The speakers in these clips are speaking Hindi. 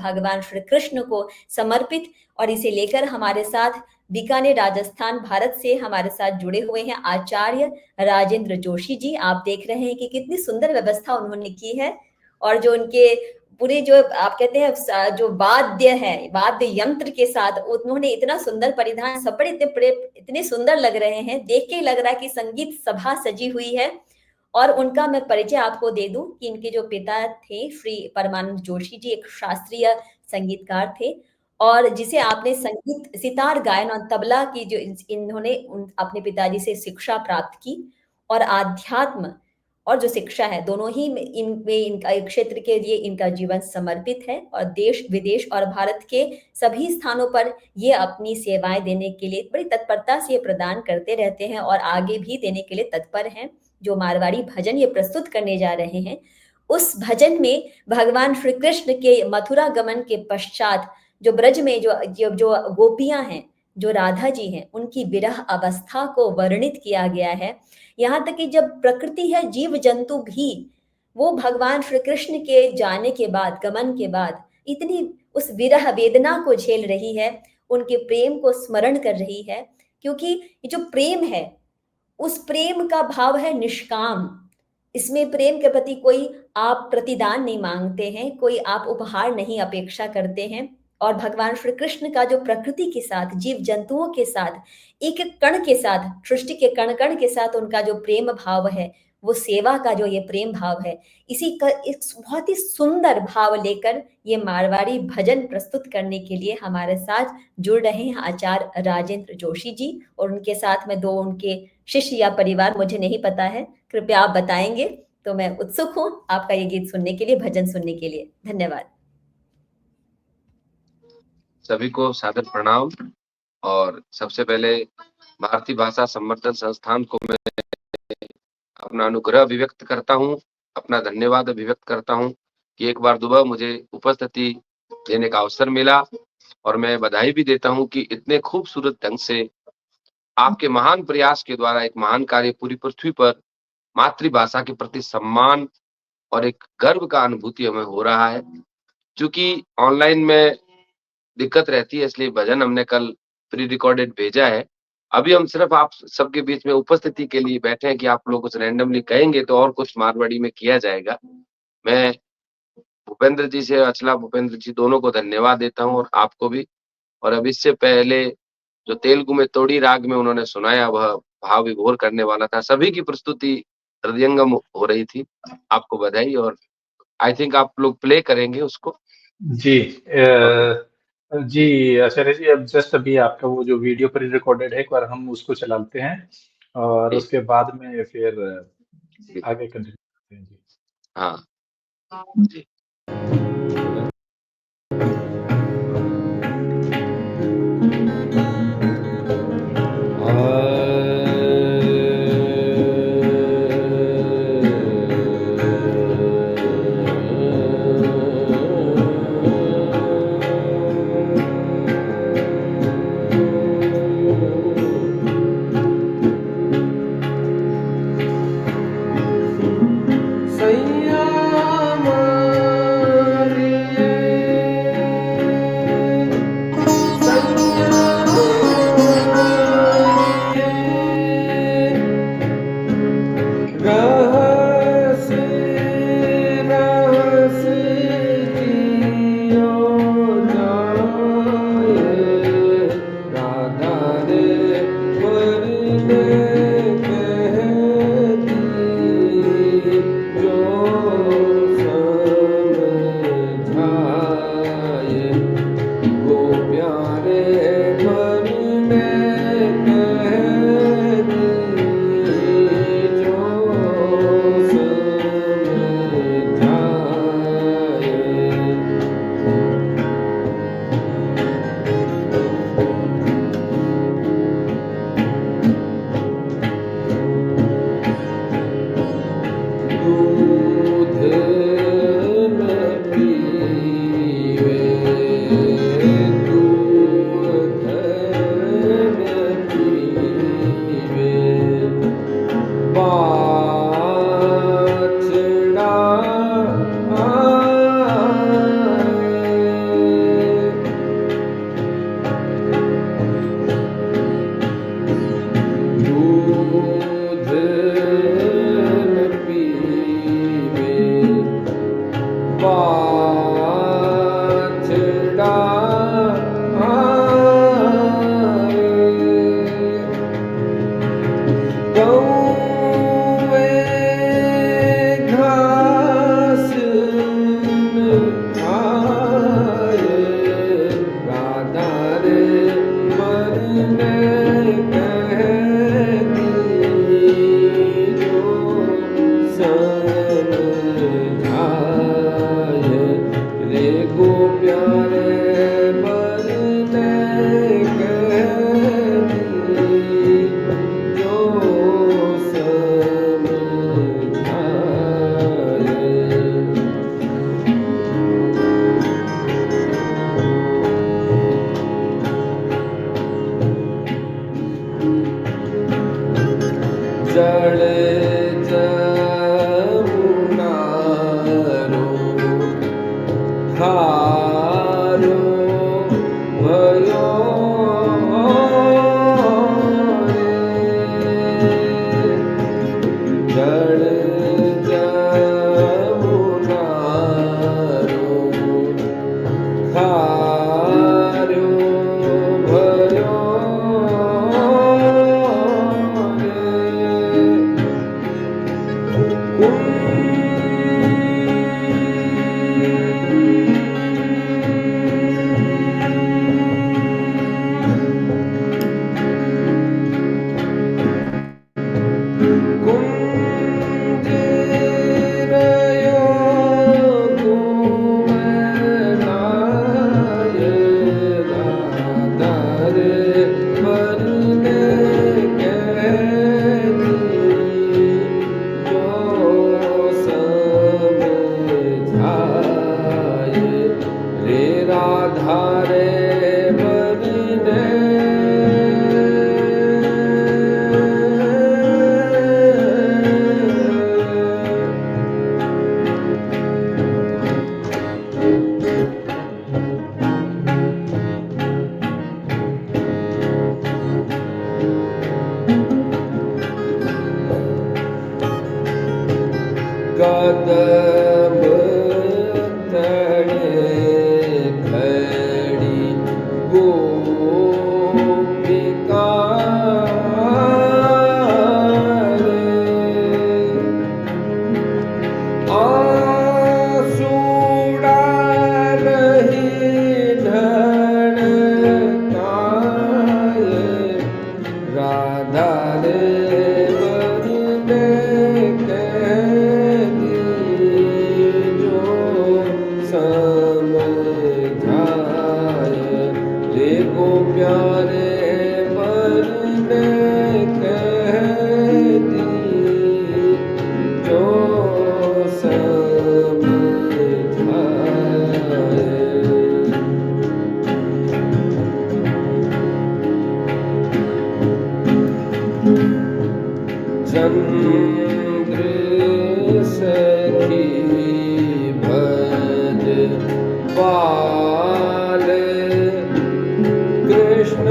भगवान श्री कृष्ण को समर्पित, और इसे लेकर हमारे साथ बीकानेर राजस्थान भारत से हमारे साथ जुड़े हुए हैं आचार्य राजेंद्र जोशी जी। आप देख रहे हैं कि कितनी सुंदर व्यवस्था उन्होंने की है, और जो उनके पूरे जो आप कहते हैं जो वाद्य है, वाद्य यंत्र के साथ उन्होंने इतना सुंदर परिधान, सब पर इतने सुंदर लग रहे हैं, देख के ही लग रहा है कि संगीत सभा सजी हुई है। और उनका मैं परिचय आपको दे दूं कि इनके जो पिता थे श्री परमानंद जोशी जी एक शास्त्रीय संगीतकार थे, और जिसे आपने संगीत, सितार गायन और तबला की जो इन्होंने अपने पिताजी से शिक्षा प्राप्त की, और आध्यात्म और जो शिक्षा है दोनों ही इनका एक क्षेत्र के लिए इनका जीवन समर्पित है, और देश विदेश और भारत के सभी स्थानों पर ये अपनी सेवाएं देने के लिए बड़ी तत्परता से ये प्रदान करते रहते हैं, और आगे भी देने के लिए तत्पर हैं। जो मारवाड़ी भजन ये प्रस्तुत करने जा रहे हैं, उस भजन में भगवान श्री कृष्ण के मथुरा गमन के पश्चात जो ब्रज में जो गोपियां हैं, जो राधा जी हैं, उनकी विरह अवस्था को वर्णित किया गया है। यहाँ तक कि जब प्रकृति है, जीव जंतु भी, वो भगवान श्री कृष्ण के जाने के बाद, गमन के बाद इतनी उस विरह वेदना को झेल रही है, उनके प्रेम को स्मरण कर रही है, क्योंकि ये जो प्रेम है, उस प्रेम का भाव है निष्काम। इसमें प्रेम के प्रति कोई आप प्रतिदान नहीं मांगते हैं, कोई आप उपहार नहीं अपेक्षा करते हैं। और भगवान श्री कृष्ण का जो प्रकृति के साथ, जीव जंतुओं के साथ, एक एक कण के साथ, सृष्टि के कण कण के साथ उनका जो प्रेम भाव है, वो सेवा का जो ये प्रेम भाव है, इसी का एक बहुत ही सुंदर भाव लेकर ये मारवाड़ी भजन प्रस्तुत करने के लिए हमारे साथ जुड़ रहे हैं आचार्य राजेंद्र जोशी जी, और उनके साथ में दो उनके शिष्य या परिवार, मुझे नहीं पता है, कृपया आप बताएंगे। तो मैं उत्सुक हूँ आपका ये गीत सुनने के लिए, भजन सुनने के लिए। धन्यवाद। सभी को सादर प्रणाम। और सबसे पहले भारतीय भाषा संवर्धन संस्थान को मैं अपना अनुग्रह अभिव्यक्त करता हूँ, अपना धन्यवाद अभिव्यक्त करता हूँ कि एक बार दोबारा मुझे उपस्थिति देने का अवसर मिला, और मैं बधाई भी देता हूँ कि इतने खूबसूरत ढंग से आपके महान प्रयास के द्वारा एक महान कार्य पूरी पृथ्वी पर मातृभाषा के प्रति सम्मान और एक गर्व का अनुभूति हमें हो रहा है। क्योंकि ऑनलाइन में दिक्कत रहती है, इसलिए भजन हमने कल प्री रिकॉर्डेड भेजा है। अभी हम सिर्फ आप सबके बीच में उपस्थिति के लिए बैठे हैं कि आप लोग कुछ रैंडमली कहेंगे तो और कुछ मारवाड़ी में किया जाएगा। मैं भूपेंद्र जी से, अचला भूपेंद्र जी दोनों को धन्यवाद देता हूँ, और आपको भी। और अब इससे पहले जो तेलुगु में तोड़ी राग में उन्होंने सुनाया, वह भाव विभोर करने वाला था। सभी की प्रस्तुति हृदयंगम हो रही थी। आपको बधाई, और आई थिंक आप लोग प्ले करेंगे उसको। जी जी आचार्य जी, अब जस्ट अभी आपका वो जो वीडियो प्री रिकॉर्डेड है, एक बार हम उसको चलाते हैं, और उसके बाद में फिर आगे कंटिन्यू करते हैं। जी हाँ जी। सैया प्यारे बरने कहती जो समझाए जड़ जमुना रो खारो भयो रे जड़ जमुना रो खारो भयो कदम तड़े खड़ी गोपिका रे आसूड़ा रही ढड़काए राधा रे प्यारे बरने कहती जो समझाए चंद्र सखी भज बाल कृष्ण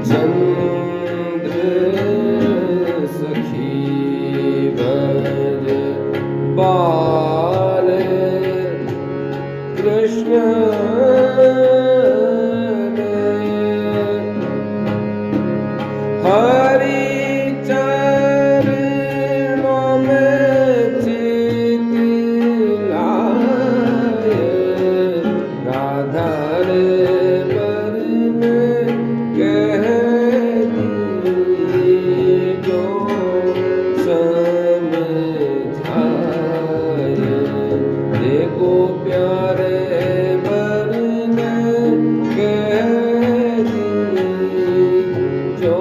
चंद्र सखी भज बाल कृष्ण हरि चरणों में चित लाए राधा रे बरने कहती जो समझाए देखो प्यारे बरने कहती जो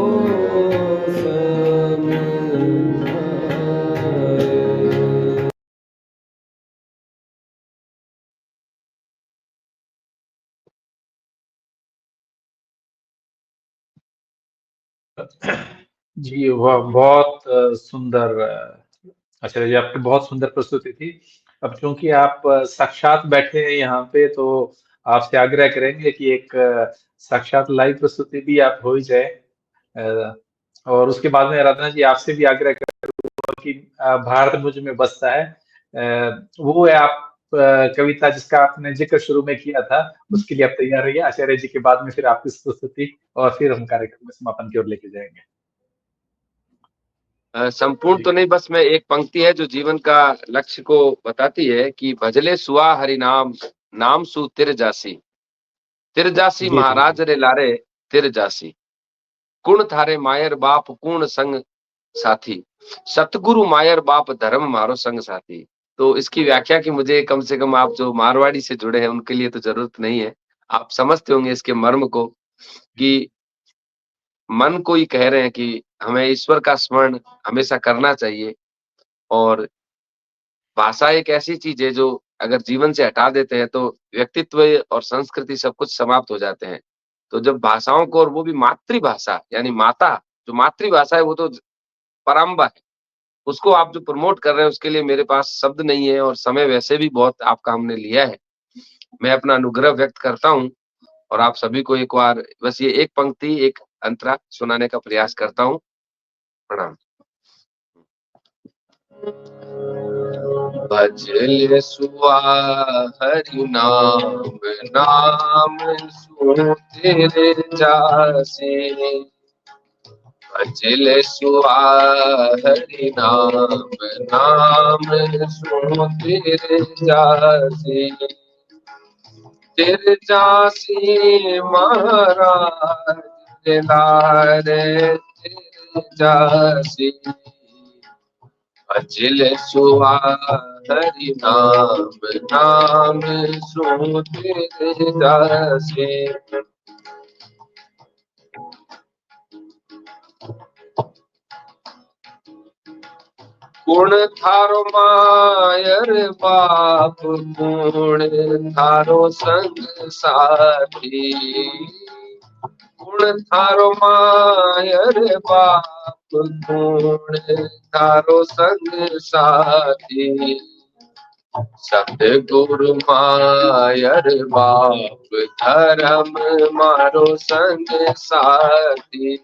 जी वह बहुत सुंदर आचार्य जी, आपकी बहुत सुंदर प्रस्तुति थी। अब चूंकि आप साक्षात बैठे हैं यहाँ पे, तो आपसे आग्रह करेंगे कि एक साक्षात लाइव प्रस्तुति भी आप हो ही जाए। और उसके बाद में आराधना जी आपसे भी आग्रह करूंगा कि भारत मुझ में बसता है, वो है आप कविता जिसका आपने जिक्र शुरू में किया था, उसके लिए आप तैयार रहिए। आचार्य जी के बाद में फिर आपकी प्रस्तुति, और फिर हम कार्यक्रम में समापन की ओर लेके जाएंगे। संपूर्ण तो नहीं, बस मैं एक पंक्ति है जो जीवन का लक्ष्य को बताती है कि भजले सुआ हरि नाम नाम सु तिर जासी महाराज रे लारे तिर जासी कुण थारे मायर बाप कुण संग साथी सतगुरु मायर बाप धर्म मारो संग साथी। तो इसकी व्याख्या की मुझे कम से कम आप जो मारवाड़ी से जुड़े हैं उनके लिए तो ज़रूरत नहीं है। आप समझते होंगे इसके मर्म को कि मन को ही कह रहे हैं कि हमें ईश्वर का स्मरण हमेशा करना चाहिए और भाषा एक ऐसी चीज़ है जो अगर जीवन से हटा देते हैं तो व्यक्तित्व और संस्कृति सब कुछ समाप्त हो जाते हैं। तो जब भाषाओं को और वो भी मातृभाषा यानी माता जो मातृभाषा है वो तो पराम्बा है। उसको आप जो प्रमोट कर रहे हैं उसके लिए मेरे पास शब्द नहीं है और समय वैसे भी बहुत आपका हमने लिया है। मैं अपना अनुग्रह व्यक्त करता हूँ और आप सभी को एक बार बस ये एक पंक्ति, एक अंतरा सुनाने का प्रयास करता हूँ। प्रणाम। भजल सुआ हरि नाम, नाम सुनते जासे। भजल सुआ हरि नाम, नाम सुनते जासे। तिर जासी महाराज लारे तिर जासी। भजल सुआ हरि नाम, नाम सुनते जासे। गुण थारो मायर बाप, गुण थारो संग साथी। गुण थारो मायर बाप, गुण थारो संग साथी। सतगुरु मायर बाप, धर्म मारो संग साथी।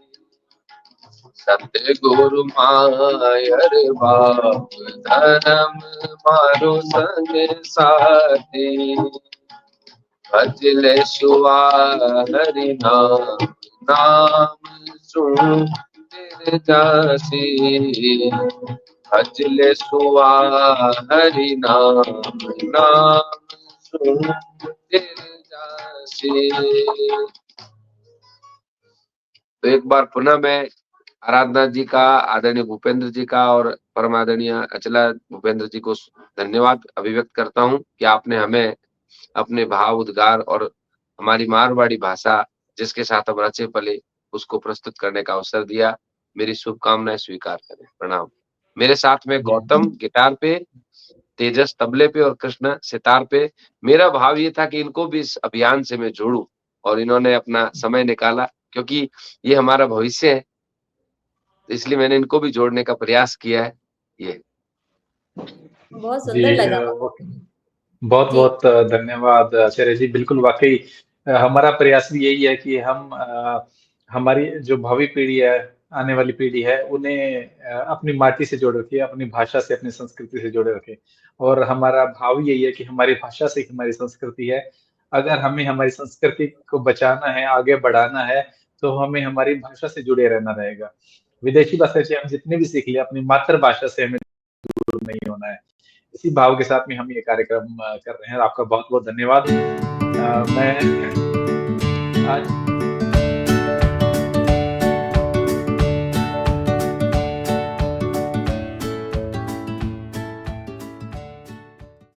सतगुरु मायर बाप, धर्म मारो संग साथी। भजल सुआ हरि नाम, नाम सुनते जासी। भजल सुआ हरि नाम, नाम सुनते जासी। तो एक बार पुनः मैं आराधना जी का, आदरणीय भूपेंद्र जी का और परम आदरणीय अचला भूपेंद्र जी को धन्यवाद अभिव्यक्त करता हूँ कि आपने हमें अपने भाव उद्गार और हमारी मारवाड़ी भाषा जिसके साथ हम रचे पले उसको प्रस्तुत करने का अवसर दिया। मेरी शुभकामनाएं स्वीकार करें। प्रणाम। मेरे साथ में गौतम गिटार पे, तेजस तबले पे और कृष्ण सितार पे। मेरा भाव ये था कि इनको भी इस अभियान से मैं जोड़ूं और इन्होंने अपना समय निकाला क्योंकि ये हमारा भविष्य है, इसलिए मैंने इनको भी जोड़ने का प्रयास किया है। ये बहुत जी सुंदर लगा। बहुत जी बहुत धन्यवाद आचार्य जी। बिल्कुल वाकई हमारा प्रयास भी यही है कि हम हमारी जो भावी पीढ़ी है, आने वाली पीढ़ी है, उन्हें अपनी माटी से जोड़े रखे, अपनी भाषा से, अपनी संस्कृति से जोड़े रखे। और हमारा भाव यही है कि हमारी भाषा से ही हमारी संस्कृति है। अगर हमें हमारी संस्कृति को बचाना है, आगे बढ़ाना है, तो हमें हमारी भाषा से जुड़े रहना रहेगा। विदेशी भाषा से हम जितने भी सीख ले, अपनी मातृभाषा से हमें दूर नहीं होना है। इसी भाव के साथ में हम ये कार्यक्रम कर रहे हैं। आपका बहुत बहुत धन्यवाद। मैं आज